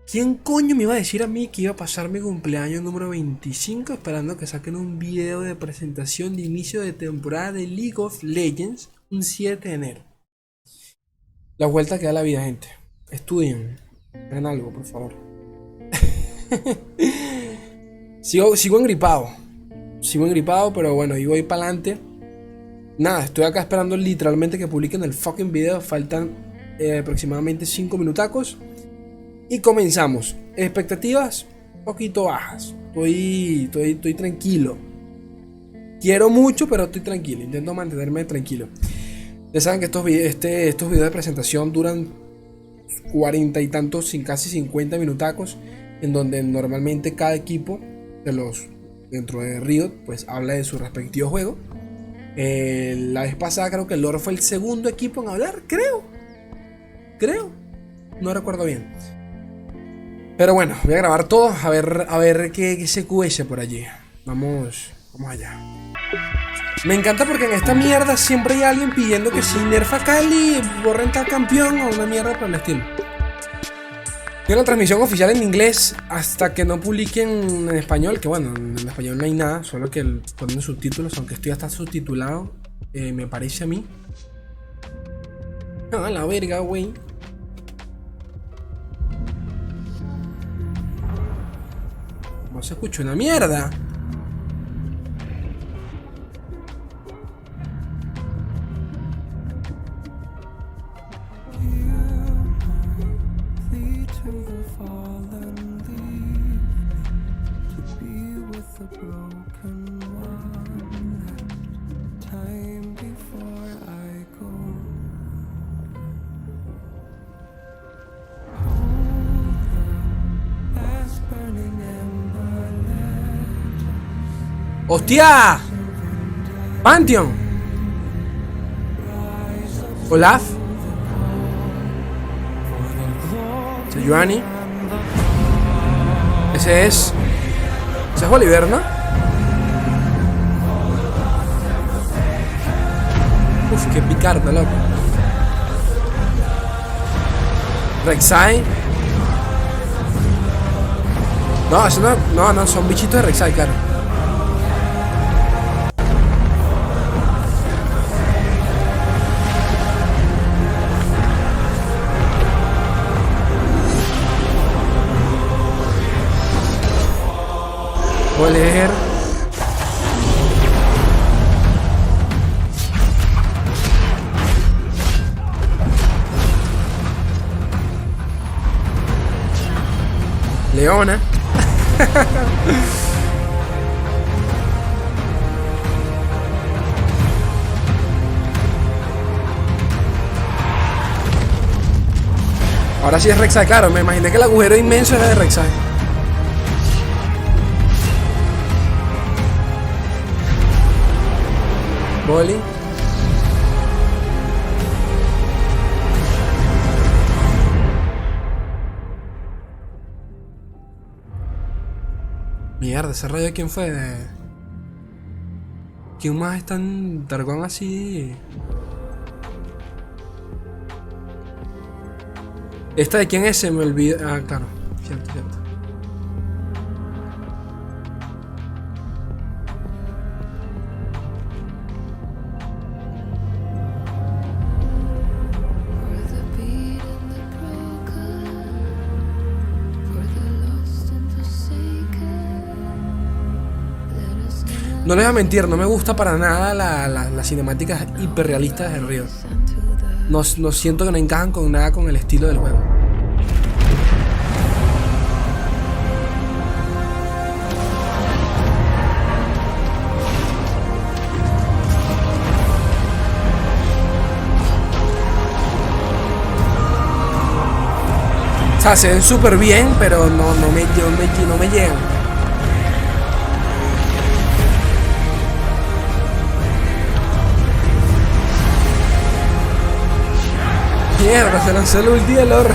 ¿Quién coño me iba a decir a mí que iba a pasar mi cumpleaños número 25 esperando que saquen un video de presentación de inicio de temporada de League of Legends un 7 de enero? La vuelta que da la vida, gente. Estudien. Hagan algo, por favor. Sigo engripado. Sigo engripado, pero bueno, y voy para adelante. Nada, estoy acá esperando literalmente que publiquen el fucking video. Faltan aproximadamente 5 minutacos. Y comenzamos. Expectativas un poquito bajas. Estoy tranquilo. Quiero mucho, pero estoy tranquilo. Intento mantenerme tranquilo. Ya saben que estos videos de presentación duran 40 y tantos, casi 50 minutacos, en donde normalmente cada equipo de los dentro de Riot pues habla de su respectivo juego. La vez pasada creo que el Lord fue el segundo equipo en hablar, creo, no recuerdo bien. Pero bueno, voy a grabar todo, a ver qué se cuece por allí. Vamos allá. Me encanta porque en esta mierda siempre hay alguien pidiendo que si nerfa Cali, borren tal campeón o una mierda por el estilo. Tiene una transmisión oficial en inglés hasta que no publiquen en español, que bueno, en español no hay nada, solo que ponen subtítulos, aunque esto ya está subtitulado, me parece a mí. Ah, la verga, güey. No se escucha una mierda. ¡Hostia! ¡Pantheon! Olaf. Sejuani. Ese es Oliver, ¿no? Uf, qué picarda, loco. Rek'Sai. No, eso no, son bichitos de Rek'Sai, claro. Leer. Leona. Ahora sí es Rek'Sai, claro, me imaginé que el agujero inmenso era de Rek'Sai. Boli. Mierda, ese rayo de quién fue. ¿Quién más es tan dragón así? ¿Esta de quién es? Se me olvidó. Ah, claro. Cierto. No les voy a mentir, no me gusta para nada las cinemáticas hiperrealistas de Riot. No siento que no encajan con nada con el estilo del juego. O sea, se ven súper bien, pero no me llegan. Mierda, se lanzó el ulti del Lord.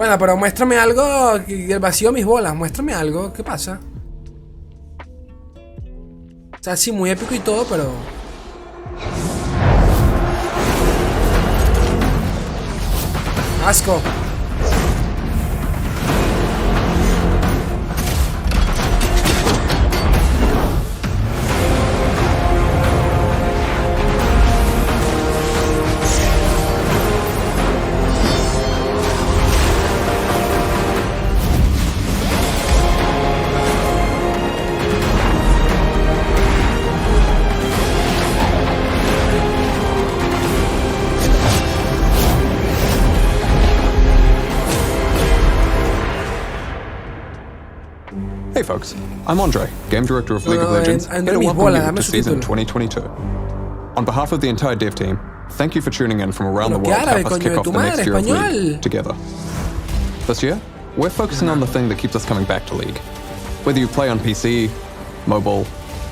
Bueno, pero muéstrame algo, que el vacío mis bolas, muéstrame algo, ¿qué pasa? O sea, sí, muy épico y todo, pero... Asco. Hey folks, I'm Andre, Game Director of League of Legends, here to welcome you to Season 2022. On behalf of the entire dev team, thank you for tuning in from around the world to help us kick off the next year of League together. This year, we're focusing on the thing that keeps us coming back to League. Whether you play on PC, mobile,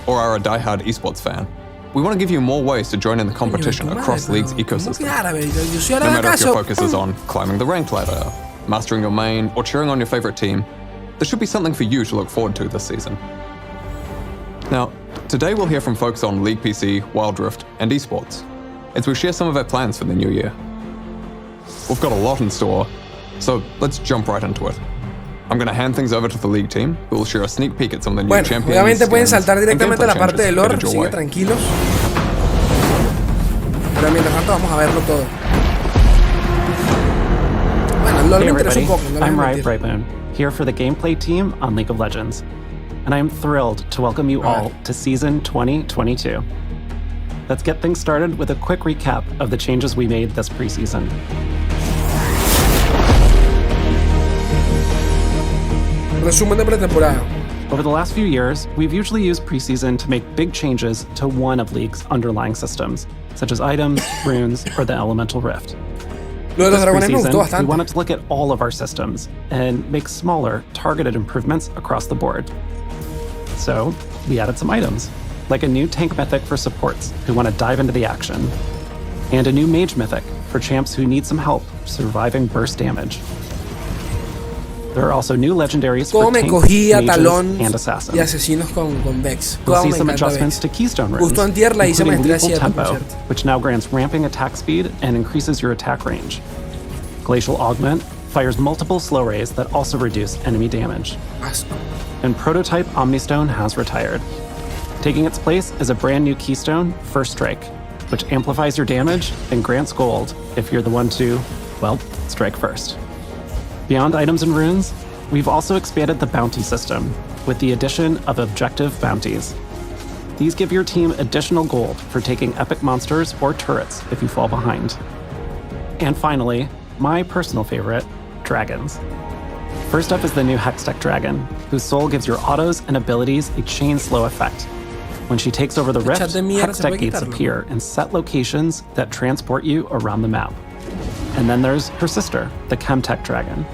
or are a die-hard esports fan, we want to give you more ways to join in the competition across League's ecosystem. No matter if your focus is on climbing the ranked ladder, mastering your main, or cheering on your favorite team, there should be something for you to look forward to this season. Now, today we'll hear from folks on League PC, Wild Rift, and esports, as we share some of our plans for the new year. We've got a lot in store, so let's jump right into it. I'm going to hand things over to the League team, who will share a sneak peek at some of the new champions. Obviamente pueden saltar directamente a la parte de lore, sigue tranquilos. Pero mientras tanto vamos a verlo todo. Bueno, el lore me interesa un poco, no I'm Ryan Brightmoon, here for the gameplay team on League of Legends, and I am thrilled to welcome you all to Season 2022. Let's get things started with a quick recap of the changes we made this preseason. Resumen de pretemporada. Over the last few years, we've usually used preseason to make big changes to one of League's underlying systems, such as items, runes, or the Elemental Rift. Lo de los dragones me gustó We bastante. wanted to look at all of our systems and make smaller, targeted improvements across the board. So, we added some items, like a new tank mythic for supports who want to dive into the action, and a new mage mythic for champs who need some help surviving burst damage. There are also new legendaries for tanks, mages, and assassins. Y asesinos con Vex. We'll see some adjustments to keystone runes, Justo antier la hice including maestría 7, lethal tempo, por cierto. which now grants ramping attack speed and increases your attack range. Glacial Augment fires multiple slow rays that also reduce enemy damage. Asco. And Prototype Omnistone has retired. Taking its place is a brand new keystone, First Strike, which amplifies your damage and grants gold if you're the one to, well, strike first. Beyond items and runes, we've also expanded the bounty system with the addition of objective bounties. These give your team additional gold for taking epic monsters or turrets if you fall behind. And finally, my personal favorite, dragons. First up is the new Hextech Dragon, whose soul gives your autos and abilities a chain slow effect. When she takes over the rift, Hextech gates appear in set locations that transport you around the map. And then there's her sister, the Chemtech Dragon.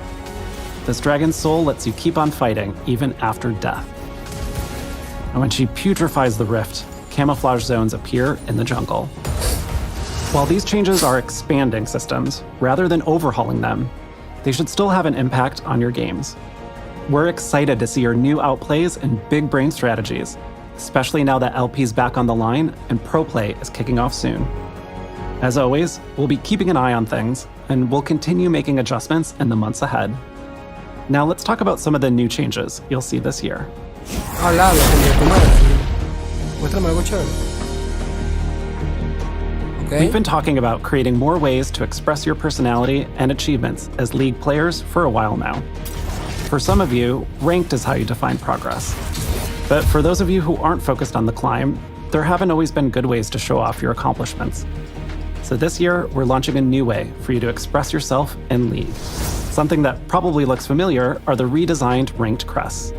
This dragon's soul lets you keep on fighting even after death. And when she putrefies the rift, camouflage zones appear in the jungle. While these changes are expanding systems, rather than overhauling them, they should still have an impact on your games. We're excited to see your new outplays and big brain strategies, especially now that LP's back on the line and Pro Play is kicking off soon. As always, we'll be keeping an eye on things, and we'll continue making adjustments in the months ahead. Now let's talk about some of the new changes you'll see this year. Habla, tu madre. Muéstrame algo chévere. Okay. We've been talking about creating more ways to express your personality and achievements as League players for a while now. For some of you, ranked is how you define progress. But for those of you who aren't focused on the climb, there haven't always been good ways to show off your accomplishments. So this year, we're launching a new way for you to express yourself in League. Something that probably looks familiar are the redesigned ranked crests.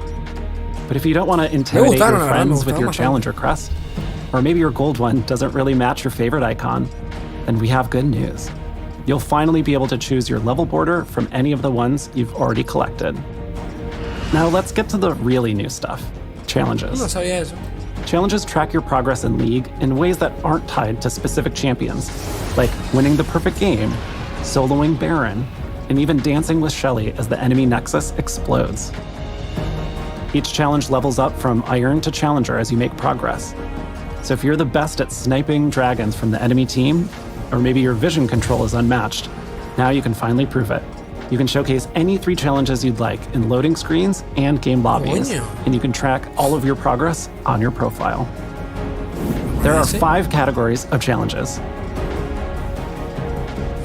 But if you don't want to intimidate your friends with your challenger crest, or maybe your gold one doesn't really match your favorite icon, then we have good news. You'll finally be able to choose your level border from any of the ones you've already collected. Now let's get to the really new stuff, challenges. No sabía eso. Challenges track your progress in League in ways that aren't tied to specific champions, like winning the perfect game, soloing Baron, and even dancing with Shelly as the enemy nexus explodes. Each challenge levels up from Iron to Challenger as you make progress. So if you're the best at sniping dragons from the enemy team, or maybe your vision control is unmatched, now you can finally prove it. You can showcase any 3 challenges you'd like in loading screens and game lobbies, and you can track all of your progress on your profile. There are 5 categories of challenges.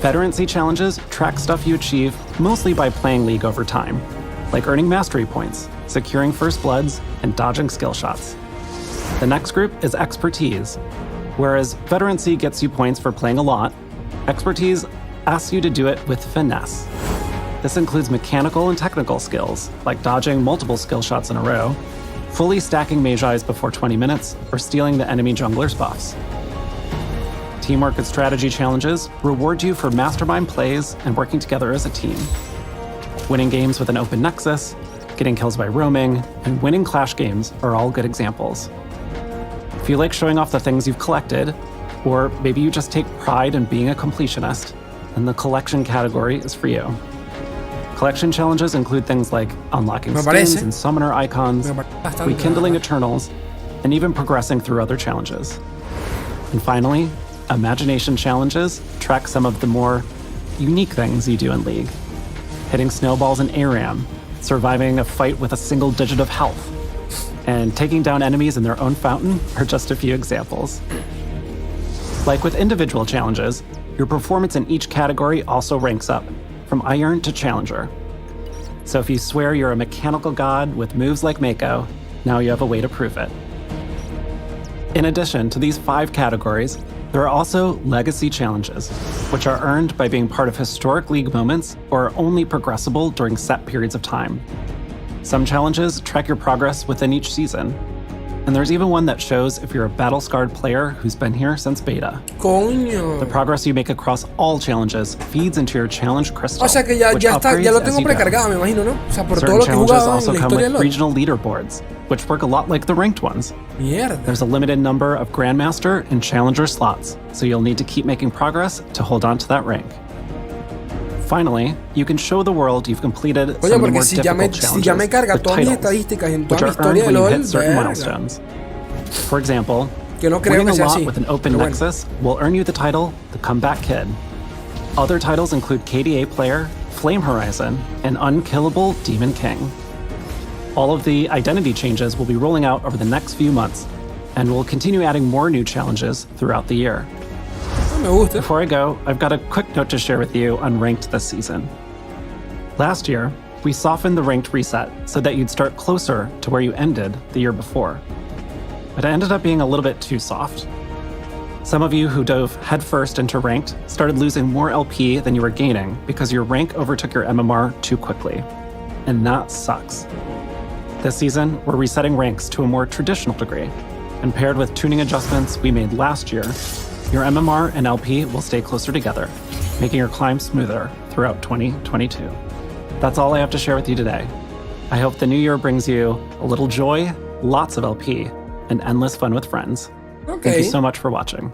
Veterancy challenges track stuff you achieve mostly by playing League over time, like earning mastery points, securing first bloods, and dodging skill shots. The next group is expertise. Whereas veterancy gets you points for playing a lot, expertise asks you to do it with finesse. This includes mechanical and technical skills, like dodging multiple skill shots in a row, fully stacking mage eyes before 20 minutes, or stealing the enemy jungler's buffs. Teamwork and strategy challenges reward you for mastermind plays and working together as a team. Winning games with an open nexus, getting kills by roaming, and winning clash games are all good examples. If you like showing off the things you've collected, or maybe you just take pride in being a completionist, then the collection category is for you. Collection challenges include things like unlocking skins and summoner icons, rekindling Eternals, and even progressing through other challenges. And finally, imagination challenges track some of the more unique things you do in League. Hitting snowballs in ARAM, surviving a fight with a single digit of health, and taking down enemies in their own fountain are just a few examples. Like with individual challenges, your performance in each category also ranks up, from Iron to Challenger. So if you swear you're a mechanical god with moves like Mako, now you have a way to prove it. In addition to these 5 categories, there are also legacy challenges, which are earned by being part of historic League moments or are only progressible during set periods of time. Some challenges track your progress within each season, and there's even one that shows if you're a battle-scarred player who's been here since beta. Coño. The progress you make across all challenges feeds into your challenge crystal. O sea que ya lo tengo precargado, me imagino, ¿no? O sea, por todo lo que he jugado en la historia de LoL. Regional leaderboards, which work a lot like the ranked ones. Mierda. There's a limited number of Grandmaster and Challenger slots, so you'll need to keep making progress to hold on to that rank. Finally, you can show the world you've completed some of the more difficult challenges with titles, which are earned when you hit certain milestones. For example, winning a lot with an open nexus will earn you the title, the Comeback Kid. Other titles include KDA Player, Flame Horizon, and Unkillable Demon King. All of the identity changes will be rolling out over the next few months, and we'll continue adding more new challenges throughout the year. Before I go, I've got a quick note to share with you on Ranked this season. Last year, we softened the Ranked reset so that you'd start closer to where you ended the year before. But it ended up being a little bit too soft. Some of you who dove headfirst into Ranked started losing more LP than you were gaining because your rank overtook your MMR too quickly. And that sucks. This season, we're resetting ranks to a more traditional degree, and paired with tuning adjustments we made last year, your MMR and LP will stay closer together, making your climb smoother throughout 2022. That's all I have to share with you today. I hope the new year brings you a little joy, lots of LP, and endless fun with friends. Thank you so much for watching.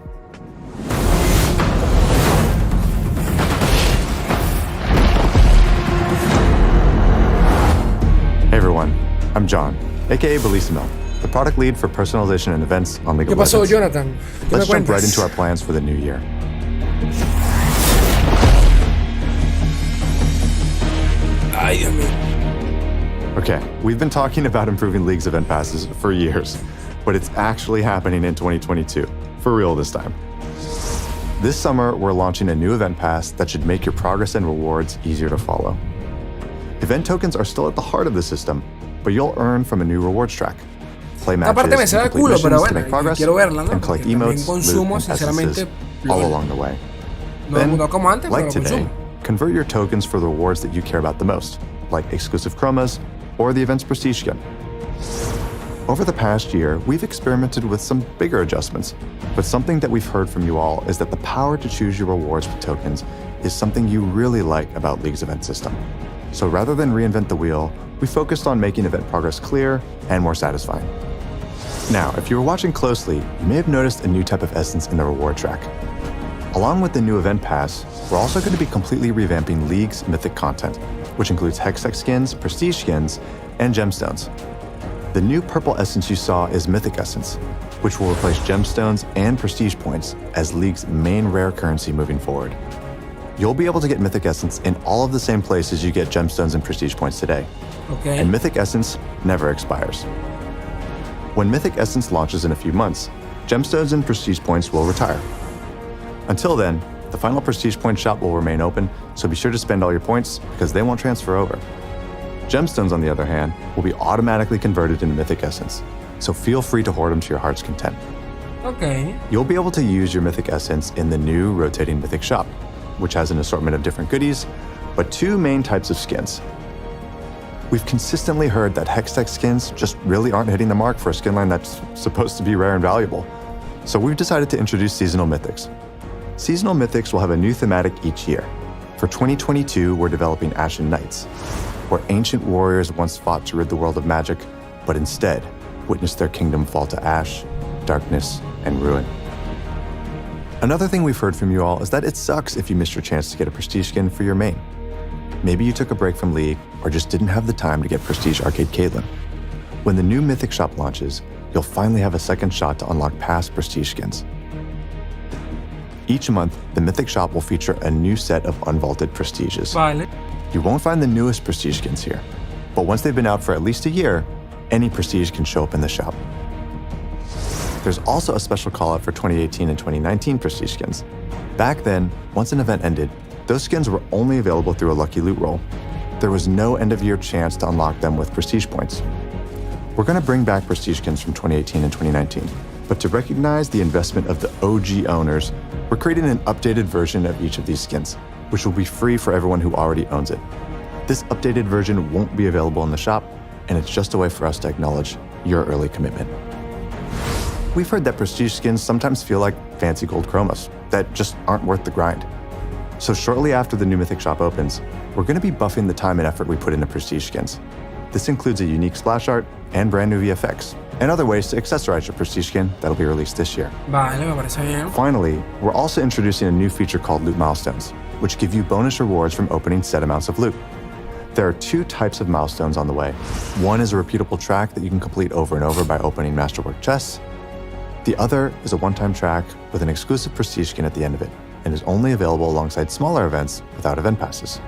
Hey everyone, I'm John, aka Bellissimo, the product lead for personalization and events on League of Legends. ¿Qué pasó, Jonathan? Let's jump right into our plans for the new year. Ay, Dios mío. Okay, we've been talking about improving League's event passes for years, but it's actually happening in 2022, for real this time. This summer, we're launching a new event pass that should make your progress and rewards easier to follow. Event tokens are still at the heart of the system, but you'll earn from a new rewards track. Play matches, complete missions to make progress, and collect emotes, loot, and essences all along the way. Then, like today, convert your tokens for the rewards that you care about the most, like exclusive chromas or the event's prestige skin. Over the past year, we've experimented with some bigger adjustments, but something that we've heard from you all is that the power to choose your rewards with tokens is something you really like about League's event system. So rather than reinvent the wheel, we focused on making event progress clear and more satisfying. Now, if you were watching closely, you may have noticed a new type of essence in the reward track. Along with the new event pass, we're also going to be completely revamping League's Mythic content, which includes Hextech skins, Prestige skins, and Gemstones. The new purple essence you saw is Mythic Essence, which will replace Gemstones and Prestige points as League's main rare currency moving forward. You'll be able to get Mythic Essence in all of the same places you get Gemstones and Prestige points today. Okay. And Mythic Essence never expires. When Mythic Essence launches in a few months, Gemstones and Prestige points will retire. Until then, the final Prestige point shop will remain open, so be sure to spend all your points because they won't transfer over. Gemstones, on the other hand, will be automatically converted into Mythic Essence, so feel free to hoard them to your heart's content. Okay. You'll be able to use your Mythic Essence in the new rotating Mythic shop, which has an assortment of different goodies, but two main types of skins. We've consistently heard that Hextech skins just really aren't hitting the mark for a skin line that's supposed to be rare and valuable. So we've decided to introduce Seasonal Mythics. Seasonal Mythics will have a new thematic each year. For 2022, we're developing Ashen Knights, where ancient warriors once fought to rid the world of magic, but instead witnessed their kingdom fall to ash, darkness, and ruin. Another thing we've heard from you all is that it sucks if you missed your chance to get a Prestige skin for your main. Maybe you took a break from League or just didn't have the time to get Prestige Arcade Caitlyn. When the new Mythic shop launches, you'll finally have a second shot to unlock past Prestige skins. Each month, the Mythic shop will feature a new set of unvaulted Prestiges. Vale. You won't find the newest Prestige skins here, but once they've been out for at least a year, any Prestige can show up in the shop. There's also a special call-out for 2018 and 2019 Prestige skins. Back then, once an event ended, those skins were only available through a lucky loot roll. There was no end-of-year chance to unlock them with Prestige points. We're going to bring back Prestige skins from 2018 and 2019, but to recognize the investment of the OG owners, we're creating an updated version of each of these skins, which will be free for everyone who already owns it. This updated version won't be available in the shop, and it's just a way for us to acknowledge your early commitment. We've heard that Prestige skins sometimes feel like fancy gold chromos that just aren't worth the grind. So shortly after the new Mythic shop opens, we're going to be buffing the time and effort we put into Prestige skins. This includes a unique splash art and brand new VFX, and other ways to accessorize your Prestige skin that'll be released this year. Vale, me parece bien. Finally, we're also introducing a new feature called Loot Milestones, which give you bonus rewards from opening set amounts of loot. There are two types of milestones on the way. One is a repeatable track that you can complete over and over by opening Masterwork chests. The other is a one-time track with an exclusive Prestige skin at the end of it, and is only available alongside smaller events without event passes.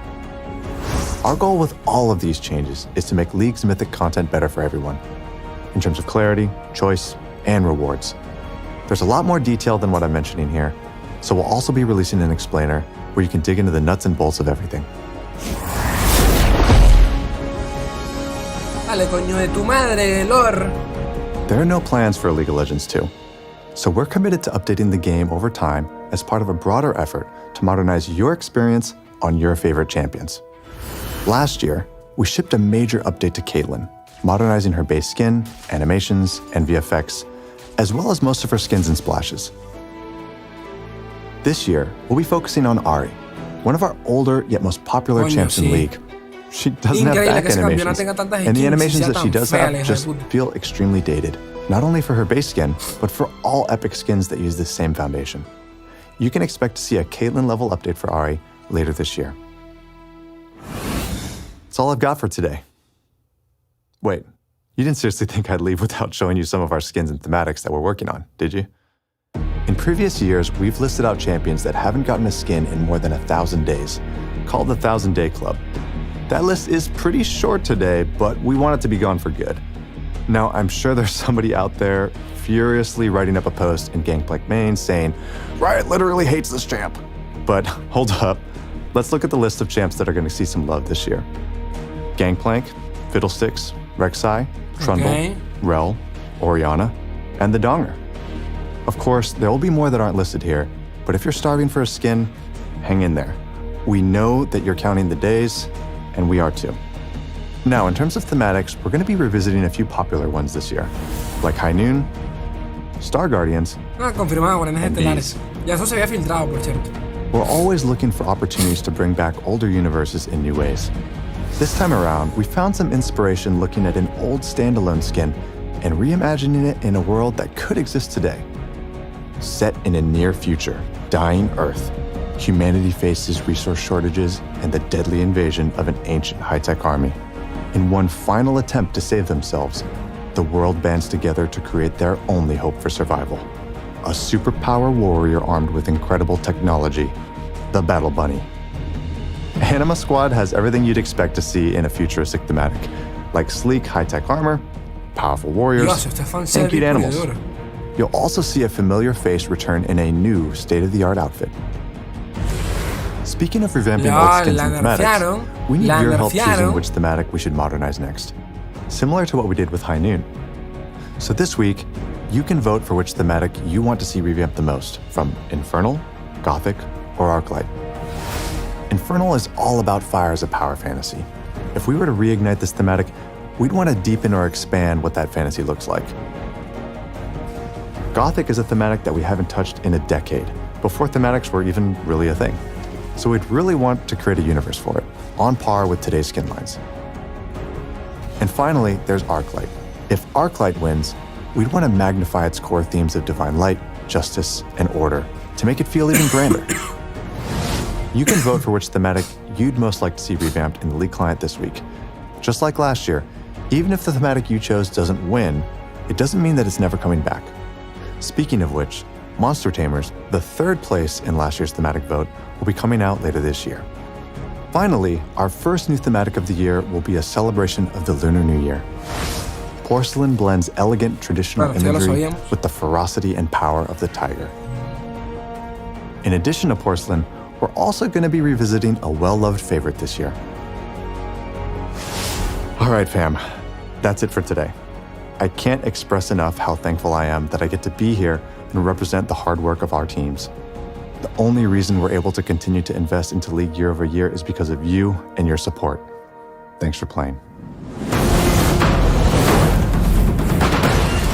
Our goal with all of these changes is to make League's Mythic content better for everyone, in terms of clarity, choice, and rewards. There's a lot more detail than what I'm mentioning here, so we'll also be releasing an explainer where you can dig into the nuts and bolts of everything. Dale, coño de tu madre, lore. There are no plans for League of Legends 2, so we're committed to updating the game over time as part of a broader effort to modernize your experience on your favorite champions. Last year, we shipped a major update to Caitlyn, modernizing her base skin, animations, and VFX, as well as most of her skins and splashes. This year, we'll be focusing on Ahri, one of our older yet most popular champs in League. She doesn't have back animations, and the animations that she does have just feel extremely dated, not only for her base skin, but for all epic skins that use this same foundation. You can expect to see a Caitlyn level update for Ahri later this year. That's all I've got for today. Wait, you didn't seriously think I'd leave without showing you some of our skins and thematics that we're working on, did you? In previous years, we've listed out champions that haven't gotten a skin in more than 1,000 days, called the 1,000 Day Club. That list is pretty short today, but we want it to be gone for good. Now, I'm sure there's somebody out there furiously writing up a post in Gangplank main saying, Riot literally hates this champ. But hold up, let's look at the list of champs that are going to see some love this year. Gangplank, Fiddlesticks, Rek'Sai, Trundle, Rel, Orianna, and the Donger. Of course, there will be more that aren't listed here, but if you're starving for a skin, hang in there. We know that you're counting the days, and we are too. Now, in terms of thematics, we're going to be revisiting a few popular ones this year, like High Noon, Star Guardians, confirmado, Guardianes Estelares. Ya eso se había filtrado, por cierto. We're always looking for opportunities to bring back older universes in new ways. This time around, we found some inspiration looking at an old standalone skin and reimagining it in a world that could exist today. set in a near future, dying Earth. Humanity faces resource shortages and the deadly invasion of an ancient high-tech army. In one final attempt to save themselves, the world bands together to create their only hope for survival. A superpower warrior armed with incredible technology, the Battle Bunny. Anima Squad has everything you'd expect to see in a futuristic thematic, like sleek high-tech armor, powerful warriors, and cute animals. You'll also see a familiar face return in a new state-of-the-art outfit. Speaking of revamping old skins and thematics, we need your help choosing which thematic we should modernize next, similar to what we did with High Noon. So this week, you can vote for which thematic you want to see revamped the most, from Infernal, Gothic, or Arclight. Infernal is all about fire as a power fantasy. If we were to reignite this thematic, we'd want to deepen or expand what that fantasy looks like. Gothic is a thematic that we haven't touched in a decade, before thematics were even really a thing. So we'd really want to create a universe for it, on par with today's skin lines. And finally, there's Arclight. If Arclight wins, we'd want to magnify its core themes of divine light, justice, and order to make it feel even grander. You can vote for which thematic you'd most like to see revamped in the League client this week. Just like last year, even if the thematic you chose doesn't win, it doesn't mean that it's never coming back. Speaking of which, Monster Tamers, the third place in last year's thematic vote, will be coming out later this year. Finally, our first new thematic of the year will be a celebration of the Lunar New Year. Porcelain blends elegant traditional imagery with the ferocity and power of the tiger. In addition to Porcelain, we're also going to be revisiting a well-loved favorite this year. All right, fam, that's it for today. I can't express enough how thankful I am that I get to be here and represent the hard work of our teams. The only reason we're able to continue to invest into League year over year is because of you and your support. Thanks for playing.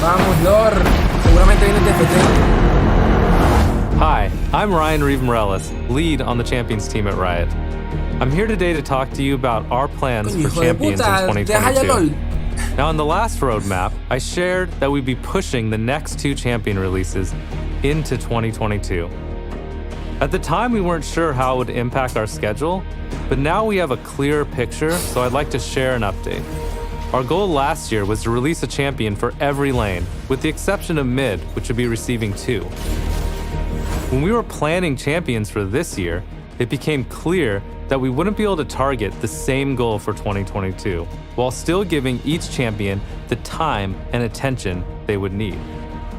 Vamos, Lord. Seguramente viene TFT. Hi, I'm Ryan Reeve-Morellis, lead on the Champions team at Riot. I'm here today to talk to you about our plans for Champions in 2022. Now, in the last roadmap, I shared that we'd be pushing the next 2 Champion releases into 2022. At the time, we weren't sure how it would impact our schedule, but now we have a clearer picture, so I'd like to share an update. Our goal last year was to release a champion for every lane, with the exception of mid, which would be receiving 2. When we were planning champions for this year, it became clear that we wouldn't be able to target the same goal for 2022, while still giving each champion the time and attention they would need.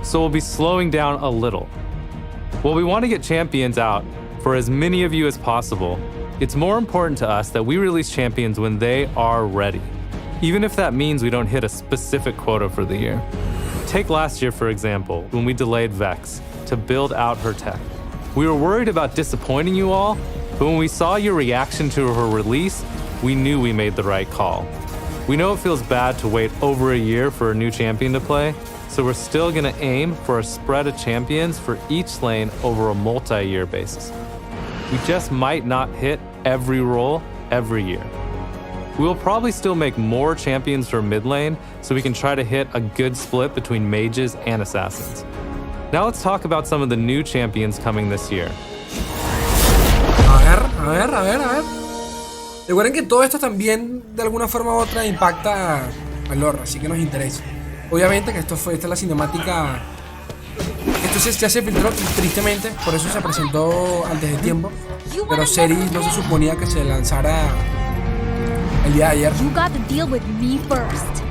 So we'll be slowing down a little. While we want to get champions out for as many of you as possible, it's more important to us that we release champions when they are ready, even if that means we don't hit a specific quota for the year. Take last year, for example, when we delayed Vex to build out her tech. We were worried about disappointing you all, but when we saw your reaction to her release, we knew we made the right call. We know it feels bad to wait over a year for a new champion to play, so we're still gonna aim for a spread of champions for each lane over a multi-year basis. We just might not hit every role every year. We will probably still make more champions for mid lane, so we can try to hit a good split between mages and assassins. Now let's talk about some of the new champions coming this year. A ver. Recuerden que todo esto también de alguna forma u otra impacta al lore, así que nos interesa. Obviamente que esta es la cinemática. Esto ya se filtró tristemente, por eso se presentó antes de tiempo. Pero Series no se suponía que se lanzara el día de ayer. You got to deal with me first.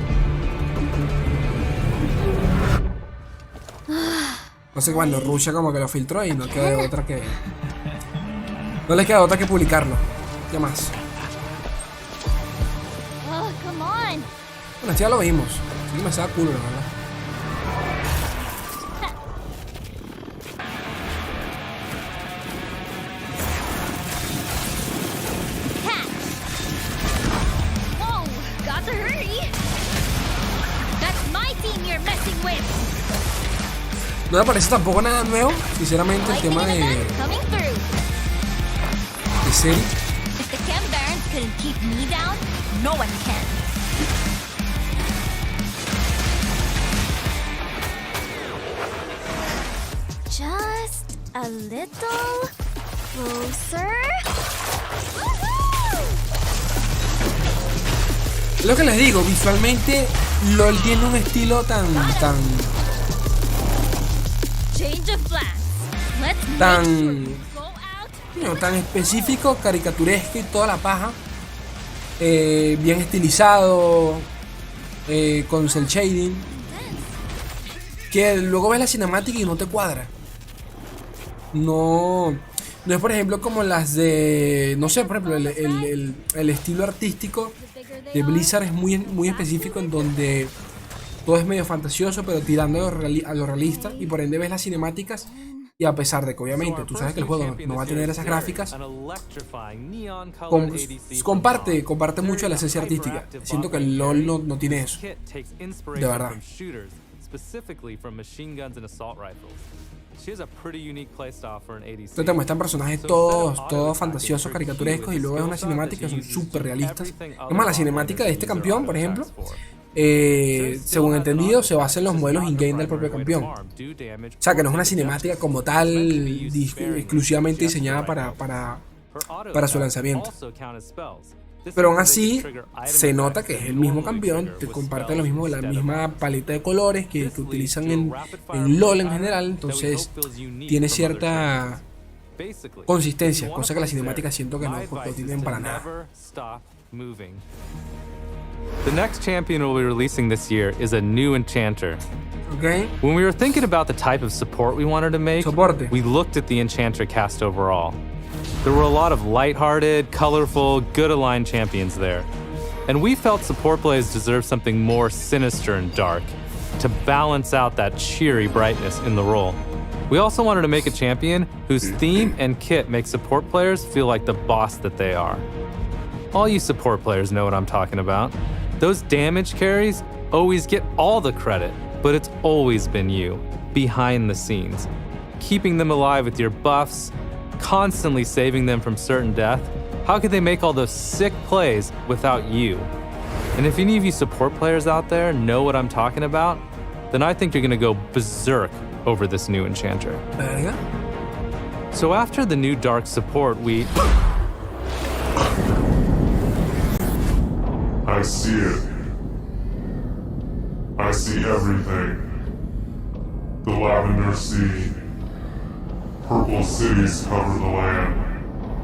No sé cuándo Rusia como que lo filtró y no queda otra que. No les queda otra que publicarlo. ¿Qué más? Oh, come on. Bueno, ya lo vimos. Sí, me estaba culo, la verdad. Whoa, got to hurry. That's my team you're messing with. No me parece tampoco nada nuevo, sinceramente, el tema de serie. If the Chem Barons couldn't keep me down, no one can. Just a little closer. Lo que les digo, visualmente LOL tiene un estilo tan específico, caricaturesco y toda la paja, bien estilizado, con cel shading, que luego ves la cinemática y no te cuadra. No es, por ejemplo, como las de, no sé, por ejemplo, el estilo artístico de Blizzard es muy específico, en donde todo es medio fantasioso, pero tirando a lo realista, y por ende ves las cinemáticas, y a pesar de que obviamente tú sabes que el juego no va a tener esas gráficas, comparte mucho de la esencia artística. Siento que el LoL no tiene eso, de verdad. Entonces te muestran personajes todos fantasiosos, caricaturescos, y luego es una cinemática que son súper realistas. Es más, la cinemática de este campeón, por ejemplo, según entendido, se basa en los modelos in-game del propio campeón. O sea, que no es una cinemática como tal, exclusivamente diseñada para su lanzamiento. Pero aún así, se nota que es el mismo campeón, que comparte la misma paleta de colores que utilizan en LoL en general. Entonces, tiene cierta consistencia, cosa que la cinemática siento que no tienen para nada. The next champion we'll be releasing this year is a new enchanter. Okay. When we were thinking about the type of support we wanted to make, we looked at the enchanter cast overall. There were a lot of lighthearted, colorful, good-aligned champions there. And we felt support plays deserved something more sinister and dark, to balance out that cheery brightness in the role. We also wanted to make a champion whose theme and kit make support players feel like the boss that they are. All you support players know what I'm talking about. Those damage carries always get all the credit, but it's always been you, behind the scenes, keeping them alive with your buffs, constantly saving them from certain death. How could they make all those sick plays without you? And if any of you support players out there know what I'm talking about, then I think you're gonna go berserk over this new enchanter. So after the new dark support, I see it. I see everything. The Lavender Sea. Purple cities cover the land.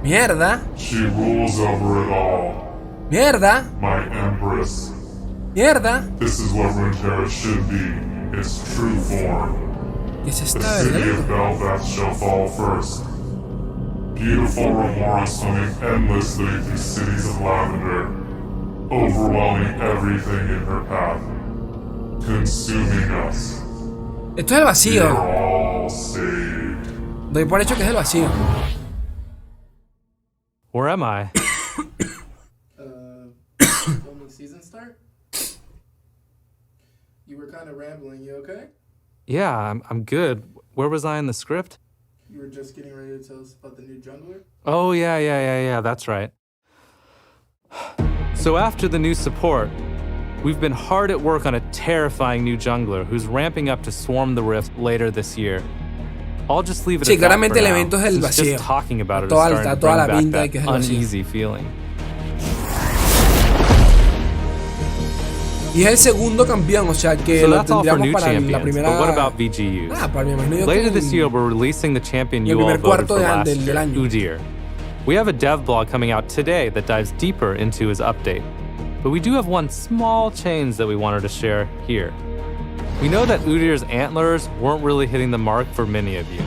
Mierda. She rules over it all. Mierda. My Empress. Mierda. This is what Runeterra should be, its true form. The city of Belfast shall fall first. Beautiful Remora swimming endlessly through cities of lavender, overwhelming everything in her path, consuming us. Esto es el vacío. We are all saved. Doy por hecho que es el vacío. Where am I? Filming season start? You were kind of rambling, you okay? Yeah, I'm good. Where was I in the script? You were just getting ready to tell us about the new jungler? Oh, yeah, that's right. So after the new support, we've been hard at work on a terrifying new jungler who's ramping up to swarm the Rift later this year. I'll just leave it at that for now, since just talking about it is starting to bring back that uneasy feeling. Y es el segundo campeón, o sea que lo tendríamos para la primera. But what about VGUs? Para mi imagino yo Later this year, we're releasing the champion you all voted for last year, Udyr. We have a dev blog coming out today that dives deeper into his update. But we do have one small change that we wanted to share here. We know that Udyr's antlers weren't really hitting the mark for many of you,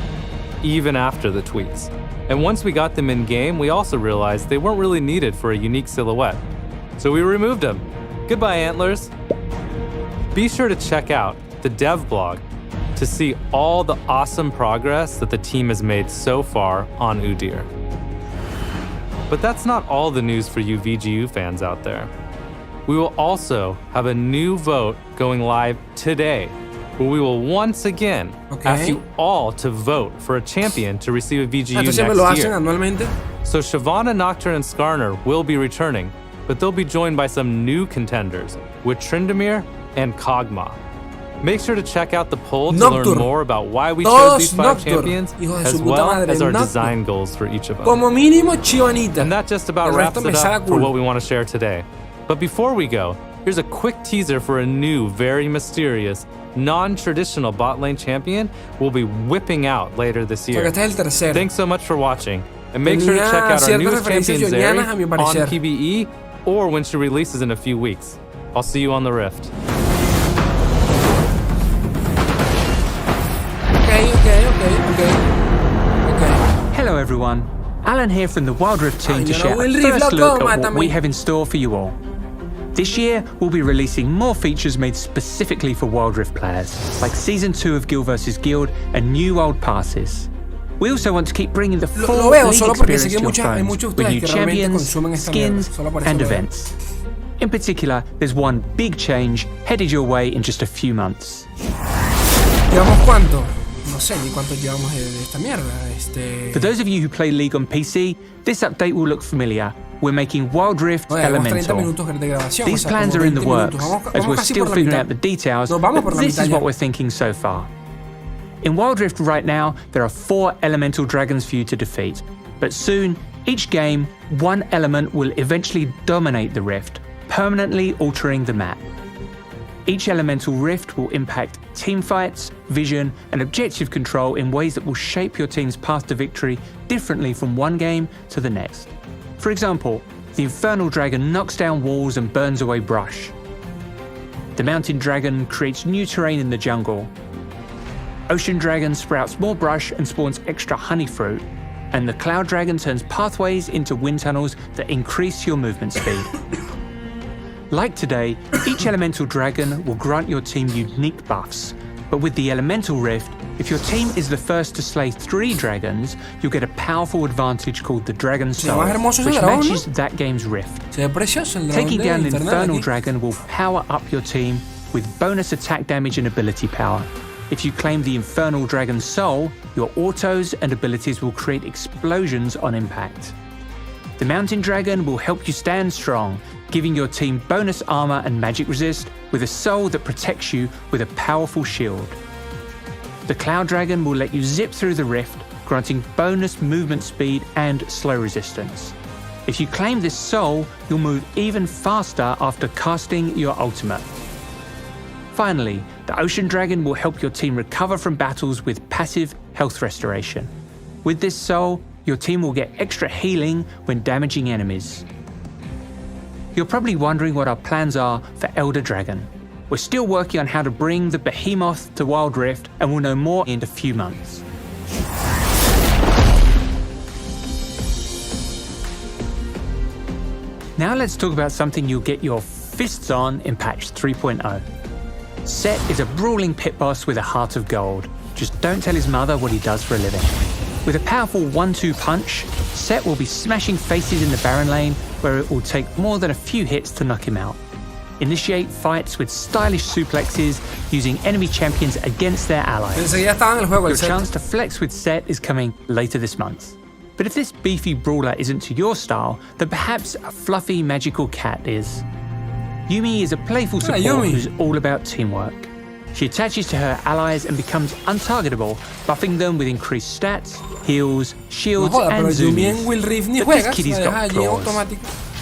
even after the tweaks. And once we got them in-game, we also realized they weren't really needed for a unique silhouette. So we removed them. Goodbye, antlers. Be sure to check out the dev blog to see all the awesome progress that the team has made so far on Udyr. But that's not all the news for you VGU fans out there. We will also have a new vote going live today, where we will once again ask you all to vote for a champion to receive a VGU next year. So Shyvana, Nocturne, and Skarner will be returning, but they'll be joined by some new contenders with Tryndamere and Kog'Maw. Make sure to check out the poll to learn more about why we chose these 5 champions, as well as our design goals for each of them. Como mínimo, Chivanita. And that just about wraps it up for what we want to share today. But before we go, here's a quick teaser for a new, very mysterious, non-traditional bot lane champion we'll be whipping out later this year. Thanks so much for watching, and make sure to check out our newest champion Zeri on PBE or when she releases in a few weeks. I'll see you on the Rift. Hello everyone, Alan here from the Wild Rift team to share a first look at what we have in store for you all. This year, we'll be releasing more features made specifically for Wild Rift players, like Season 2 of Guild vs Guild and new Wild Passes. We also want to keep bringing the full league experience to your phones with new champions, skins, and events. In particular, there's one big change headed your way in just a few months. ¿Llevamos cuánto? No sé ni cuánto llevamos de esta mierda. For those of you who play League on PC, this update will look familiar. We're making Wild Rift Elemental. These plans are in the works, as we're still figuring out the details, but this is what we're thinking so far. In Wild Rift right now, there are 4 elemental dragons for you to defeat, but soon, each game, one element will eventually dominate the rift, permanently altering the map. Each elemental rift will impact team fights, vision, and objective control in ways that will shape your team's path to victory differently from one game to the next. For example, the Infernal Dragon knocks down walls and burns away brush. The Mountain Dragon creates new terrain in the jungle. Ocean Dragon sprouts more brush and spawns extra honey fruit. And the Cloud Dragon turns pathways into wind tunnels that increase your movement speed. Like today, each elemental dragon will grant your team unique buffs, but with the elemental rift, if your team is the first to slay 3 dragons, you'll get a powerful advantage called the Dragon Soul, which matches that game's rift. Taking down the Infernal Dragon will power up your team with bonus attack damage and ability power. If you claim the Infernal Dragon Soul, your autos and abilities will create explosions on impact. The Mountain Dragon will help you stand strong, giving your team bonus armor and magic resist with a soul that protects you with a powerful shield. The Cloud Dragon will let you zip through the rift, granting bonus movement speed and slow resistance. If you claim this soul, you'll move even faster after casting your ultimate. Finally, the Ocean Dragon will help your team recover from battles with passive health restoration. With this soul, your team will get extra healing when damaging enemies. You're probably wondering what our plans are for Elder Dragon. We're still working on how to bring the behemoth to Wild Rift, and we'll know more in a few months. Now let's talk about something you'll get your fists on in patch 3.0. Set is a brawling pit boss with a heart of gold. Just don't tell his mother what he does for a living. With a powerful 1-2 punch, Set will be smashing faces in the Baron lane, where it will take more than a few hits to knock him out. Initiate fights with stylish suplexes, using enemy champions against their allies. Your chance to flex with Set is coming later this month. But if this beefy brawler isn't to your style, then perhaps a fluffy magical cat is. Yumi is a playful support who's all about teamwork. She attaches to her allies and becomes untargetable, buffing them with increased stats, heals, shields, and zoomies. But this kitty's got claws.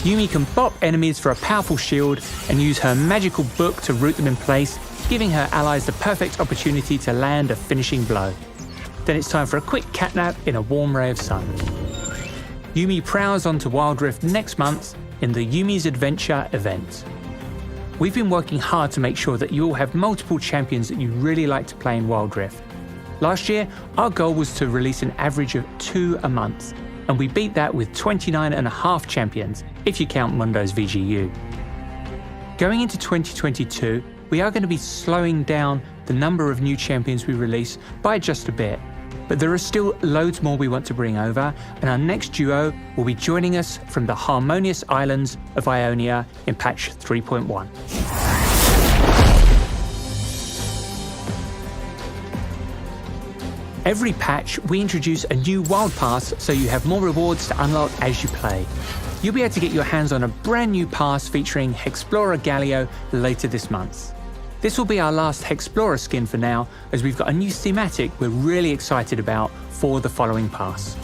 Yumi can bop enemies for a powerful shield and use her magical book to root them in place, giving her allies the perfect opportunity to land a finishing blow. Then it's time for a quick catnap in a warm ray of sun. Yumi prowls onto Wild Rift next month in the Yumi's Adventure event. We've been working hard to make sure that you all have multiple champions that you really like to play in Wild Rift. Last year, our goal was to release an average of 2 a month, and we beat that with 29.5 champions, if you count Mundo's VGU. Going into 2022, we are going to be slowing down the number of new champions we release by just a bit, but there are still loads more we want to bring over, and our next duo will be joining us from the harmonious islands of Ionia in patch 3.1. Every patch, we introduce a new Wild Pass so you have more rewards to unlock as you play. You'll be able to get your hands on a brand new pass featuring Explorer Galio later this month. This will be our last Hexplorer skin for now, as we've got a new thematic we're really excited about for the following pass.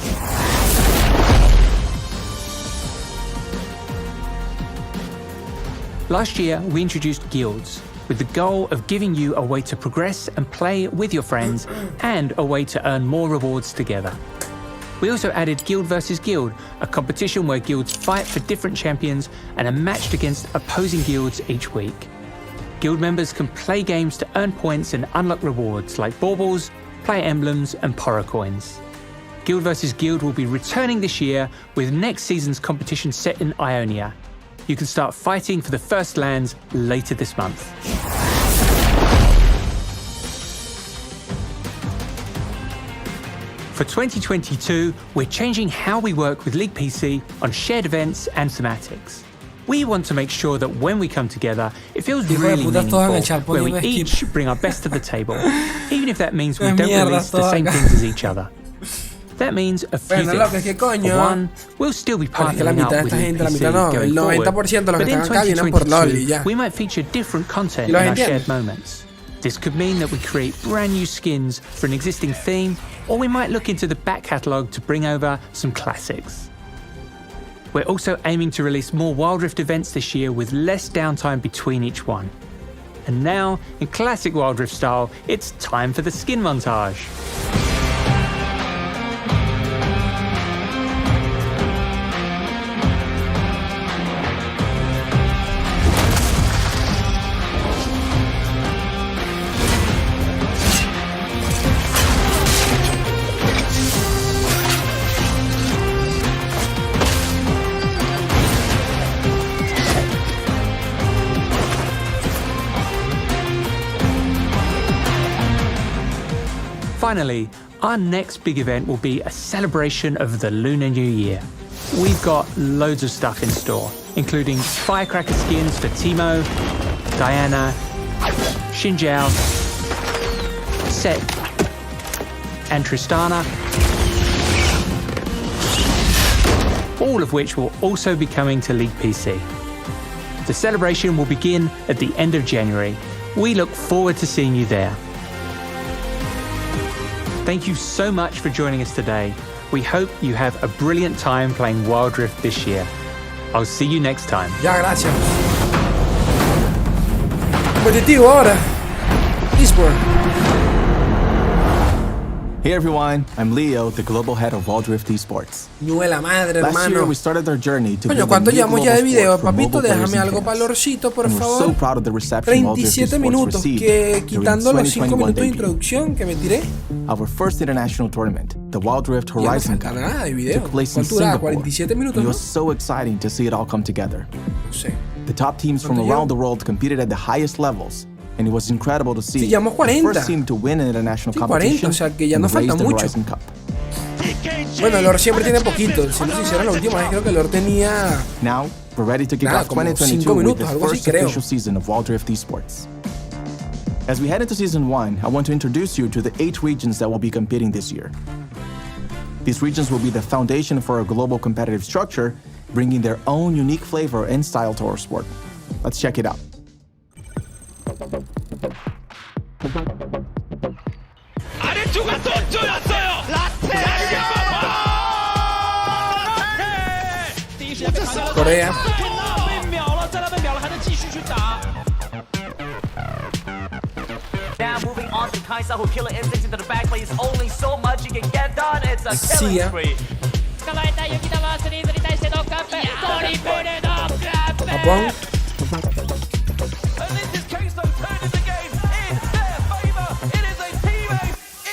Last year, we introduced guilds, with the goal of giving you a way to progress and play with your friends, and a way to earn more rewards together. We also added Guild vs Guild, a competition where guilds fight for different champions and are matched against opposing guilds each week. Guild members can play games to earn points and unlock rewards like baubles, player emblems, and Poro coins. Guild vs Guild will be returning this year with next season's competition set in Ionia. You can start fighting for the first lands later this month. For 2022, we're changing how we work with League PC on shared events and thematics. We want to make sure that when we come together, it feels really meaningful, where we each bring our best to the table, even if that means we don't release the same things as each other. That means a few things. For one, we'll still be partnering up with PC going forward, but in 2022, we might feature different content in our shared moments. This could mean that we create brand new skins for an existing theme, or we might look into the back catalogue to bring over some classics. We're also aiming to release more Wild Rift events this year with less downtime between each one. And now, in classic Wild Rift style, it's time for the skin montage. Finally, our next big event will be a celebration of the Lunar New Year. We've got loads of stuff in store, including firecracker skins for Teemo, Diana, Xinjiao, Set, and Tristana, all of which will also be coming to League PC. The celebration will begin at the end of January. We look forward to seeing you there. Thank you so much for joining us today. We hope you have a brilliant time playing Wild Rift this year. I'll see you next time. Ya, gracias. Competitivo ahora. Esport. Hey everyone, I'm Leo, the global head of Wild Rift Esports. Ñuela madre, Last hermano. year we started our journey to Coño, ¿cuánto llevamos ya de video, papito? Déjame algo palorcito, por favor. So proud of the reception 37 minutos, que quitando los 5 minutos de introducción que me tiré. Our first international tournament, the Wild Rift Horizon Cup, took place in Singapore. 47 minutos, It was so exciting to see it all come together. No sé. The top teams from around the world competed at the highest levels, and it was incredible to see llevamos 40. the first team to win an international competition 40, o sea que ya no falta mucho. Horizon Cup. Bueno, Lord siempre tiene poquito. Si no se hiciera la última vez, creo que Lord tenía... Now, we're ready to kick off 2022 with the first official season of Wild Rift Esports. As we head into Season 1, I want to introduce you to the 8 regions that will be competing this year. These regions will be the foundation for a global competitive structure, bringing their own unique flavor and style to our sport. Let's check it out. Corea. Now moving on to Kaisa, who killer instincts into the back play is only so much you can get done. It's a killing spree. Japón.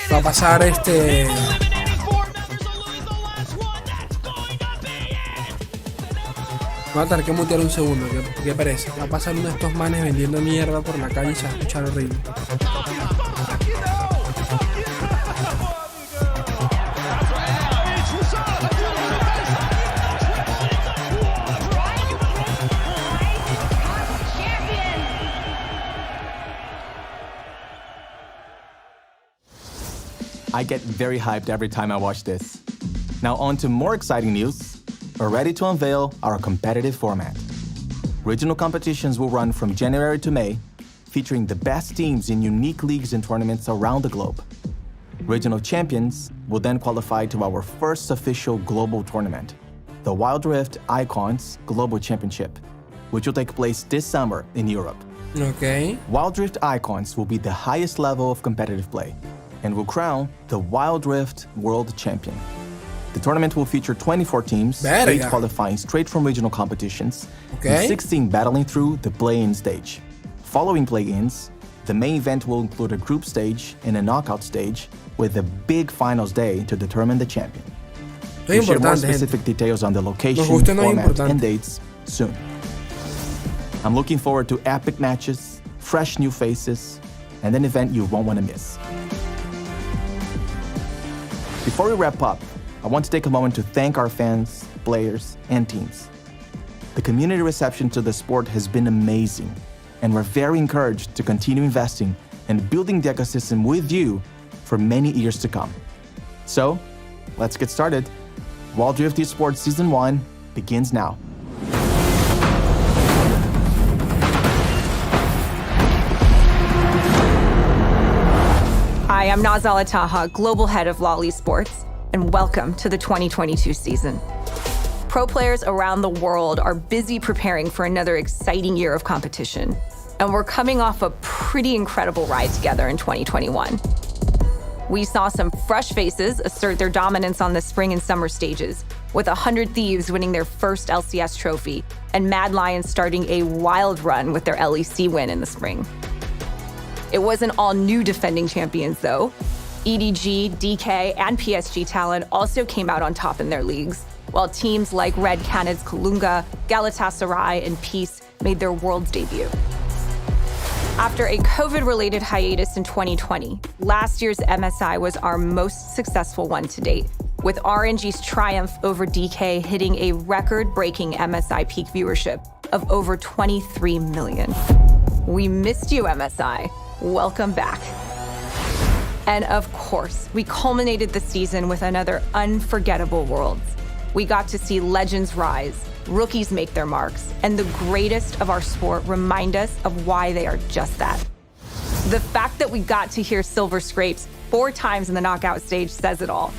Va a pasar Voy a tener que mutear un segundo, que parece. Va a pasar uno de estos manes vendiendo mierda por la calle y se va a escuchar horrible. I get very hyped every time I watch this. Now on to more exciting news. We're ready to unveil our competitive format. Regional competitions will run from January to May, featuring the best teams in unique leagues and tournaments around the globe. Regional champions will then qualify to our first official global tournament, the Wild Rift Icons Global Championship, which will take place this summer in Europe. Okay. Wild Rift Icons will be the highest level of competitive play and will crown the Wild Rift World Champion. The tournament will feature 24 teams, 8 qualifying straight from regional competitions, and 16 battling through the play-in stage. Following play-ins, the main event will include a group stage and a knockout stage with a big finals day to determine the champion. We'll share more specific details on the location, format, and dates soon. I'm looking forward to epic matches, fresh new faces, and an event you won't want to miss. Before we wrap up, I want to take a moment to thank our fans, players, and teams. The community reception to the sport has been amazing, and we're very encouraged to continue investing and building the ecosystem with you for many years to come. So, let's get started. Wild Rift Esports Season 1 begins now. Hi, I'm Nazala Taha, Global Head of LoL Esports, and welcome to the 2022 season. Pro players around the world are busy preparing for another exciting year of competition, and we're coming off a pretty incredible ride together in 2021. We saw some fresh faces assert their dominance on the spring and summer stages, with 100 Thieves winning their first LCS trophy, and Mad Lions starting a wild run with their LEC win in the spring. It wasn't all new defending champions, though. EDG, DK, and PSG Talent also came out on top in their leagues, while teams like Red Canids Kalunga, Galatasaray, and Peace made their Worlds debut. After a COVID-related hiatus in 2020, last year's MSI was our most successful one to date, with RNG's triumph over DK hitting a record-breaking MSI peak viewership of over 23 million. We missed you, MSI. Welcome back. And of course, we culminated the season with another unforgettable Worlds. We got to see legends rise, rookies make their marks, and the greatest of our sport remind us of why they are just that. The fact that we got to hear Silver Scrapes 4 times in the knockout stage says it all.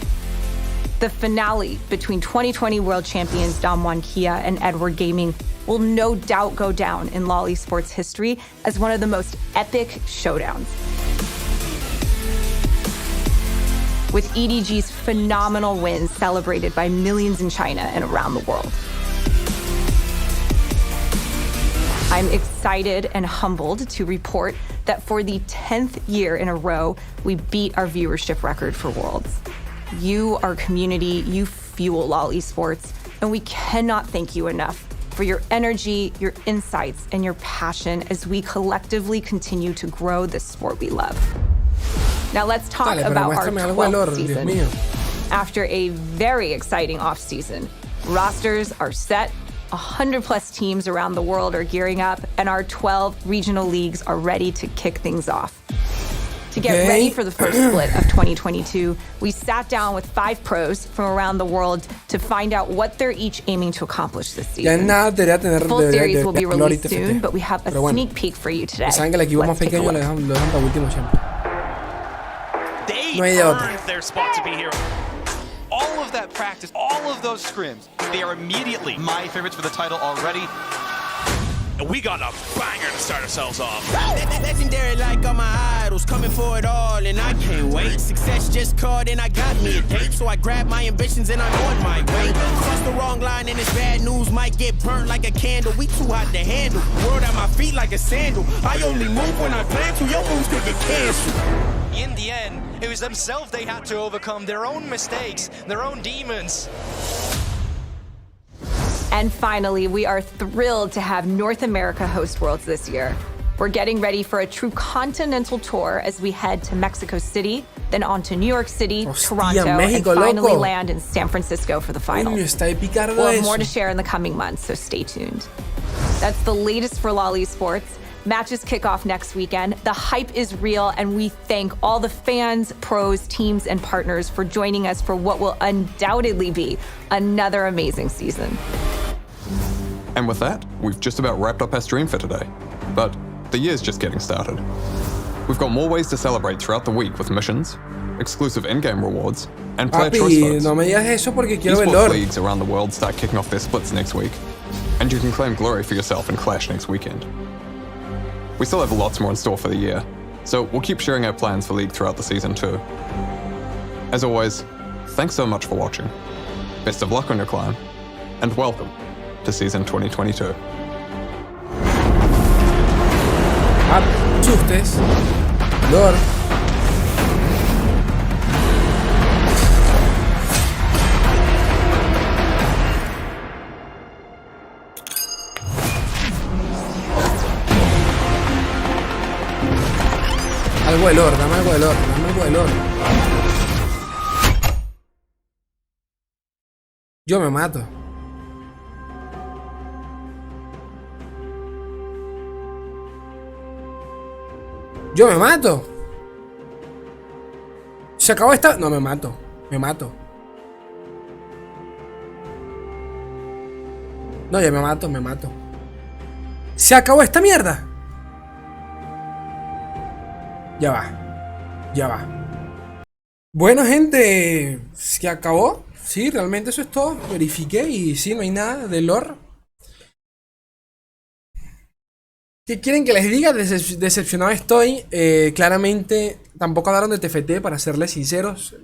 The finale between 2020 world champions Damwon Kia and Edward Gaming will no doubt go down in LoL Esports history as one of the most epic showdowns. With EDG's phenomenal wins celebrated by millions in China and around the world. I'm excited and humbled to report that for the 10th year in a row, we beat our viewership record for Worlds. You, our community, you fuel LoL Esports, and we cannot thank you enough for your energy, your insights, and your passion as we collectively continue to grow the sport we love. Now let's talk about our 12th season. After a very exciting off-season, rosters are set, 100+ teams around the world are gearing up, and our 12 regional leagues are ready to kick things off. To get ready for the first split of 2022, we sat down with 5 pros from around the world to find out what they're each aiming to accomplish this season. Full series will be released soon, but we have a sneak peek for you today. Let's take a look. They earned their spot to be here. All of that practice, all of those scrims, they are immediately my favorites for the title already. And we got a banger to start ourselves off. Legendary like all my idols, coming for it all, and I can't wait. Success just called and I got me a date, so I grabbed my ambitions and I'm on my way. Cross the wrong line and this bad news might get burnt like a candle. We too hot to handle. World at my feet like a sandal. I only move when I plan to. Your moves could get canceled. In the end, it was themselves they had to overcome, their own mistakes, their own demons. And finally, we are thrilled to have North America host Worlds this year. We're getting ready for a true continental tour as we head to Mexico City, then on to New York City, Toronto, Mexico, and finally land in San Francisco for the finals. We'll have more to share in the coming months, so stay tuned. That's the latest for LoL Esports. Matches kick off next weekend. The hype is real, and we thank all the fans, pros, teams, and partners for joining us for what will undoubtedly be another amazing season. And with that, we've just about wrapped up our stream for today. But the year's just getting started. We've got more ways to celebrate throughout the week with missions, exclusive in-game rewards, and player choice votes. No me digas eso porque quiero ver Esports leagues around the world start kicking off their splits next week, and you can claim glory for yourself in Clash next weekend. We still have lots more in store for the year, so we'll keep sharing our plans for League throughout the season too. As always, thanks so much for watching. Best of luck on your climb, and welcome to season 2022. Chustes, Lord. Algo de lore, dame algo de lore, dame algo de lore. Yo me mato. Yo me mato. Se acabó esta... No, me mato. Me mato. No, ya me mato, me mato. Se acabó esta mierda. Ya va. Ya va. Bueno, gente. Se acabó. Sí, realmente eso es todo. Verifiqué y sí, no hay nada de lore. ¿Qué quieren que les diga? Decepcionado estoy. Claramente tampoco hablaron de TFT, para serles sinceros.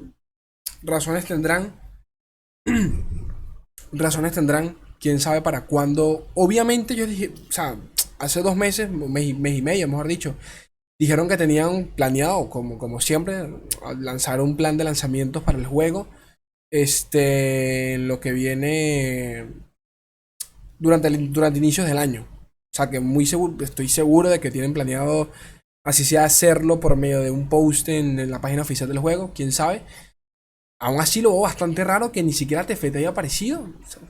Razones tendrán. Razones tendrán. Quién sabe para cuándo. Obviamente yo dije, o sea, hace 2 meses, mes y medio, mejor dicho, dijeron que tenían planeado, como siempre, lanzar un plan de lanzamientos para el juego. Lo que viene durante inicios del año. O sea que estoy seguro de que tienen planeado, así sea, hacerlo por medio de un post en la página oficial del juego, quién sabe. Aún así lo veo bastante raro que ni siquiera TFT haya aparecido. O sea,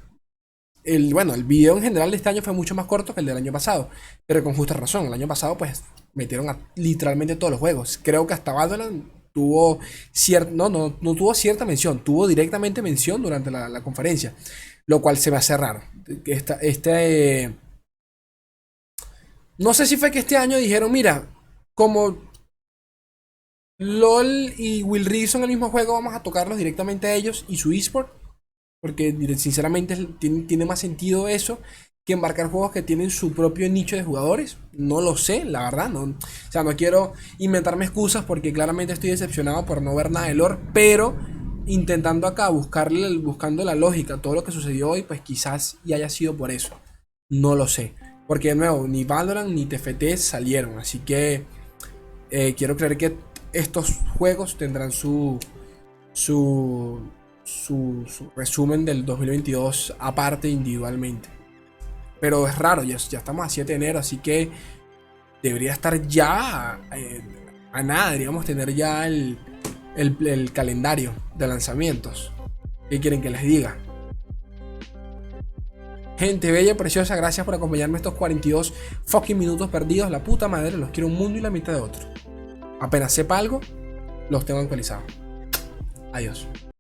el video en general de este año fue mucho más corto que el del año pasado, pero con justa razón. El año pasado pues metieron a literalmente todos los juegos. Creo que hasta Valorant tuvo no tuvo cierta mención, tuvo directamente mención durante la conferencia, lo cual se me hace raro. No sé si fue que este año dijeron, mira, como LOL y Will Reed son el mismo juego, vamos a tocarlos directamente a ellos y su eSport, porque sinceramente tiene más sentido eso que embarcar juegos que tienen su propio nicho de jugadores. No lo sé, la verdad, no. O sea, no quiero inventarme excusas porque claramente estoy decepcionado por no ver nada de lore, pero intentando acá buscando la lógica, todo lo que sucedió hoy, pues quizás y haya sido por eso. No lo sé. Porque de nuevo, ni Valorant ni TFT salieron. Así que quiero creer que estos juegos tendrán su resumen del 2022 aparte, individualmente. Pero es raro, ya estamos a 7 de enero, así que debería estar ya a nada. Deberíamos tener ya el calendario de lanzamientos. ¿Qué quieren que les diga? Gente bella, preciosa, gracias por acompañarme estos 42 fucking minutos perdidos. La puta madre, los quiero un mundo y la mitad de otro. Apenas sepa algo, los tengo actualizados. Adiós.